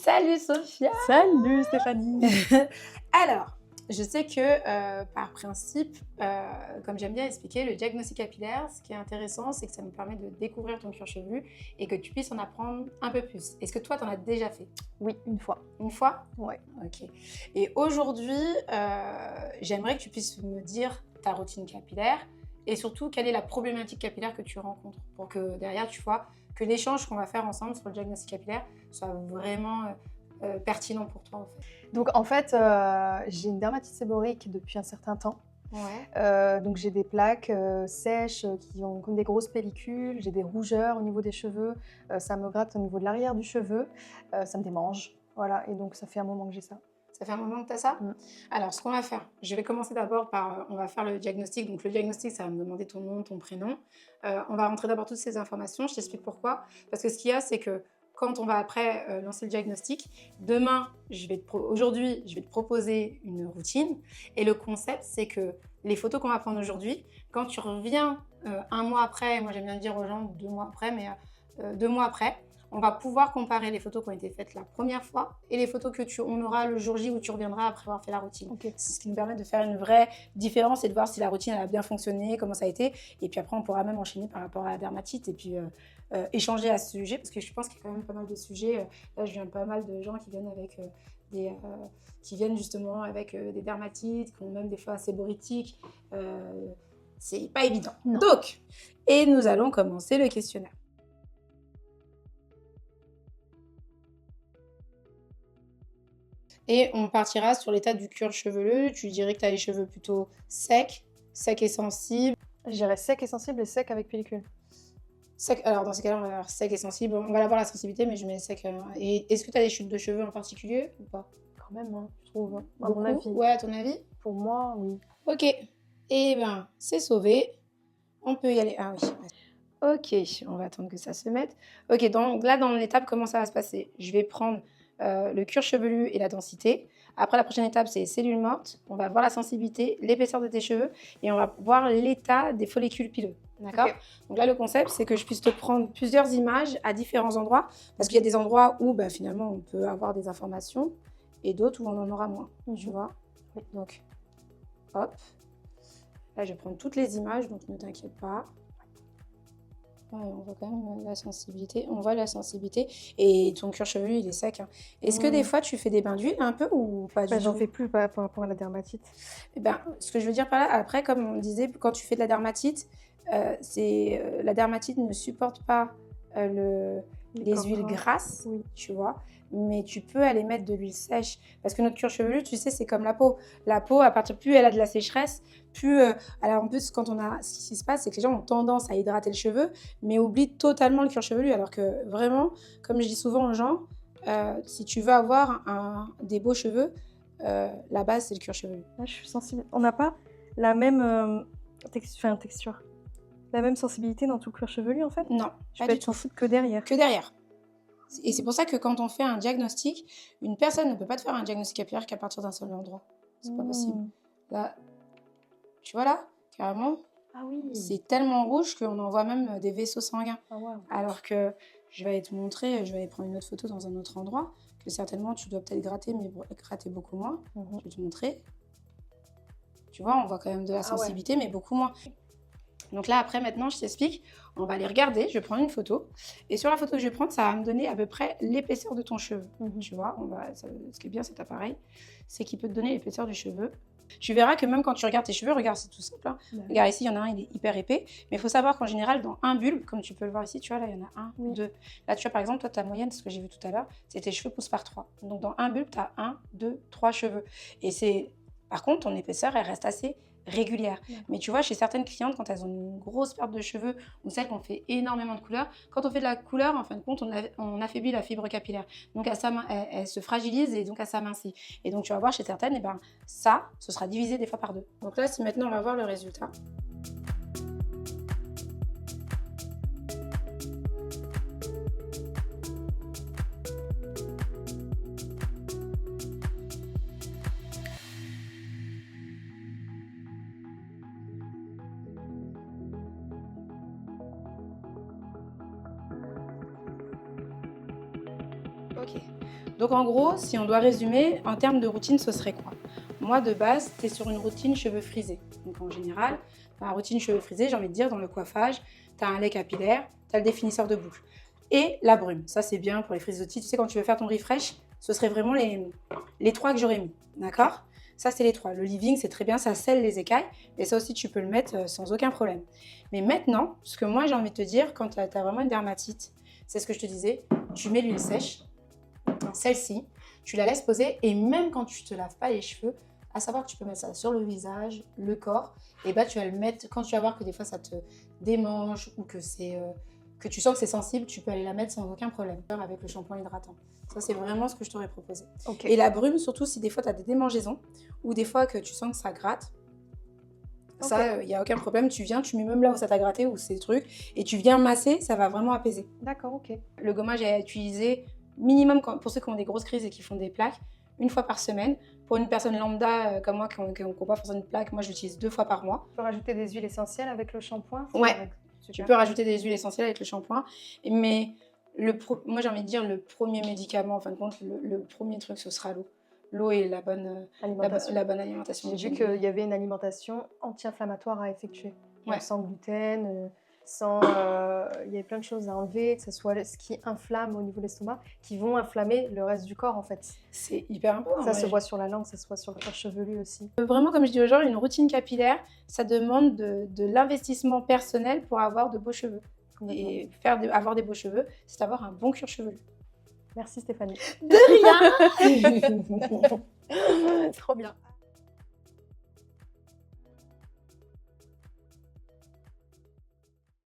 Salut Sophia. Salut Stéphanie. Alors, je sais que par principe, comme j'aime bien expliquer, le diagnostic capillaire, ce qui est intéressant, c'est que ça nous permet de découvrir ton cuir chevelu et que tu puisses en apprendre un peu plus. Est-ce que toi, tu en as déjà fait? Oui, une fois. Une fois? Ouais. Ok. Et aujourd'hui, j'aimerais que tu puisses me dire ta routine capillaire et surtout, quelle est la problématique capillaire que tu rencontres pour que derrière, tu vois, que l'échange qu'on va faire ensemble sur le diagnostic capillaire soit vraiment pertinent pour toi, en fait. Donc en fait, j'ai une dermatite séborrheique depuis un certain temps. Ouais. Donc j'ai des plaques sèches qui ont comme des grosses pellicules, j'ai des rougeurs au niveau des cheveux, ça me gratte au niveau de l'arrière du cheveu, ça me démange. Voilà, et donc ça fait un moment que j'ai ça. Ça fait un moment que tu as ça? Alors, ce qu'on va faire, je vais commencer d'abord par, on va faire le diagnostic. Donc, le diagnostic, ça va me demander ton nom, ton prénom. On va rentrer d'abord toutes ces informations. Je t'explique pourquoi. Parce que ce qu'il y a, c'est que quand on va après lancer le diagnostic, aujourd'hui, je vais te proposer une routine. Et le concept, c'est que les photos qu'on va prendre aujourd'hui, quand tu reviens un mois après, moi j'aime bien dire aux gens 2 mois après, mais 2 mois après, on va pouvoir comparer les photos qui ont été faites la première fois et les photos on aura le jour J où tu reviendras après avoir fait la routine. Okay. C'est ce qui nous permet de faire une vraie différence et de voir si la routine elle a bien fonctionné, comment ça a été. Et puis après, on pourra même enchaîner par rapport à la dermatite et puis échanger à ce sujet parce que je pense qu'il y a quand même pas mal de sujets. Là, je viens de pas mal de gens qui viennent avec qui viennent justement avec des dermatites, qui ont même des fois séboritique. C'est pas évident. Non. Donc, et nous allons commencer le questionnaire. Et on partira sur l'état du cuir chevelu. Tu dirais que tu as les cheveux plutôt secs et sensibles. Je dirais sec et sensible et sec avec pellicule. Sec, alors dans ces cas-là, on va avoir sec et sensible. On va avoir la sensibilité, mais je mets sec. Et est-ce que tu as des chutes de cheveux en particulier ou pas? Quand même, hein, je trouve. À Beaucoup? mon avis. Ouais, à ton avis? Pour moi, oui. Ok. Eh ben, c'est sauvé. On peut y aller. Ah oui. Ok, on va attendre que ça se mette. Ok, donc là, dans l'étape, comment ça va se passer? Je vais prendre le cuir chevelu et la densité. Après, la prochaine étape, c'est les cellules mortes. On va voir la sensibilité, l'épaisseur de tes cheveux et on va voir l'état des follicules pileux. D'accord? Okay. Donc là, le concept, c'est que je puisse te prendre plusieurs images à différents endroits parce qu'il y a des endroits où finalement on peut avoir des informations et d'autres où on en aura moins. Tu vois? Oui. Donc, hop. Là, je vais prendre toutes les images, donc ne t'inquiète pas. Ouais, on voit quand même la sensibilité. On voit la sensibilité. Et ton cuir chevelu, il est sec. Hein. Est-ce que des fois, tu fais des bains d'huile un peu ou pas du tout? J'en fais plus par rapport à la dermatite. Ce que je veux dire par là, après, comme on disait, quand tu fais de la dermatite, la dermatite ne supporte pas les huiles grasses, oui. Tu vois, mais tu peux aller mettre de l'huile sèche. Parce que notre cuir chevelu, tu sais, c'est comme la peau. La peau, à partir plus elle a de la sécheresse, plus... alors en plus, ce qui se passe, c'est que les gens ont tendance à hydrater le cheveu, mais oublient totalement le cuir chevelu. Alors que vraiment, comme je dis souvent aux gens, si tu veux avoir des beaux cheveux, la base, c'est le cuir chevelu. Là, je suis sensible. On n'a pas la même texture. La même sensibilité dans tout le cuir chevelu, en fait? Non, je peux être sensible que derrière. Que derrière. Et c'est pour ça que quand on fait un diagnostic, une personne ne peut pas te faire un diagnostic capillaire qu'à partir d'un seul endroit. C'est pas possible. Là, tu vois là, carrément, ah oui. C'est tellement rouge qu'on en voit même des vaisseaux sanguins. Ah, wow. Alors que je vais aller te montrer, je vais aller prendre une autre photo dans un autre endroit, que certainement tu dois peut-être gratter, mais gratter beaucoup moins. Je vais te montrer. Tu vois, on voit quand même de la sensibilité, mais beaucoup moins. Donc là, après, maintenant, je t'explique. On va les regarder. Je vais prendre une photo. Et sur la photo que je vais prendre, ça va me donner à peu près l'épaisseur de ton cheveu. Tu vois, ce qui est bien, cet appareil, c'est qu'il peut te donner l'épaisseur du cheveu. Tu verras que même quand tu regardes tes cheveux, regarde, c'est tout simple. Hein. Regarde ici, il y en a un, il est hyper épais. Mais il faut savoir qu'en général, dans un bulbe, comme tu peux le voir ici, tu vois, là, il y en a un, deux. Là, tu vois, par exemple, toi, ta moyenne, ce que j'ai vu tout à l'heure, c'est tes cheveux poussent par 3. Donc, dans un bulbe, tu as 1, 2, 3 cheveux. Et par contre, ton épaisseur, elle reste assez régulière. Mais tu vois, chez certaines clientes, quand elles ont une grosse perte de cheveux ou celles qui ont fait énormément de couleurs, quand on fait de la couleur, en fin de compte, on affaiblit la fibre capillaire. Donc, elle se fragilise et donc elle s'amincit. Et donc, tu vas voir chez certaines, ça, ce sera divisé des fois par 2. Donc là, si maintenant on va voir le résultat. Ok, Donc en gros, si on doit résumer, en termes de routine, ce serait quoi? Moi, de base, tu es sur une routine cheveux frisés. Donc en général, dans la routine cheveux frisés, j'ai envie de dire, dans le coiffage, tu as un lait capillaire, tu as le définisseur de boucle. Et la brume. Ça, c'est bien pour les frisottis. Tu sais, quand tu veux faire ton refresh, ce serait vraiment les 3 que j'aurais mis. D'accord? Ça, c'est les 3. Le leave-in, c'est très bien, ça scelle les écailles. Et ça aussi, tu peux le mettre sans aucun problème. Mais maintenant, ce que moi, j'ai envie de te dire, quand tu as vraiment une dermatite, c'est ce que je te disais, tu mets l'huile sèche, celle-ci, tu la laisses poser. Et même quand tu ne te laves pas les cheveux, à savoir que tu peux mettre ça sur le visage, le corps, et bah, tu vas le mettre, quand tu vas voir que des fois, ça te démange ou que que tu sens que c'est sensible, tu peux aller la mettre sans aucun problème avec le shampoing hydratant. Ça, c'est vraiment ce que je t'aurais proposé. Okay. Et la brume, surtout si des fois tu as des démangeaisons ou des fois que tu sens que ça gratte, okay. Ça, il n'y a aucun problème. Tu viens, tu mets même là où ça t'a gratté ou ces trucs et tu viens masser, ça va vraiment apaiser. D'accord, ok. Le gommage est utilisé minimum pour ceux qui ont des grosses crises et qui font des plaques, 1 fois par semaine. Pour une personne lambda comme moi qui n'a pas forcément une plaque, moi je l'utilise 2 fois par mois. Tu peux rajouter des huiles essentielles avec le shampoing? Ouais. Tu peux rajouter des huiles essentielles avec le shampoing, mais moi j'ai envie de dire le premier médicament, en fin de compte, le premier truc, ce sera l'eau. L'eau et la bonne alimentation. J'ai vu qu'il y avait une alimentation anti-inflammatoire à effectuer, donc sans gluten, sans, il y avait plein de choses à enlever, que ce soit ce qui inflamme au niveau de l'estomac, qui vont inflammer le reste du corps en fait. C'est hyper important. Ça se voit sur la langue, ça se voit sur le cuir chevelu aussi. Vraiment, comme je dis aux gens, une routine capillaire, ça demande de l'investissement personnel pour avoir de beaux cheveux. Et avoir des beaux cheveux, c'est avoir un bon cuir chevelu. Merci Stéphanie. De rien. Trop bien.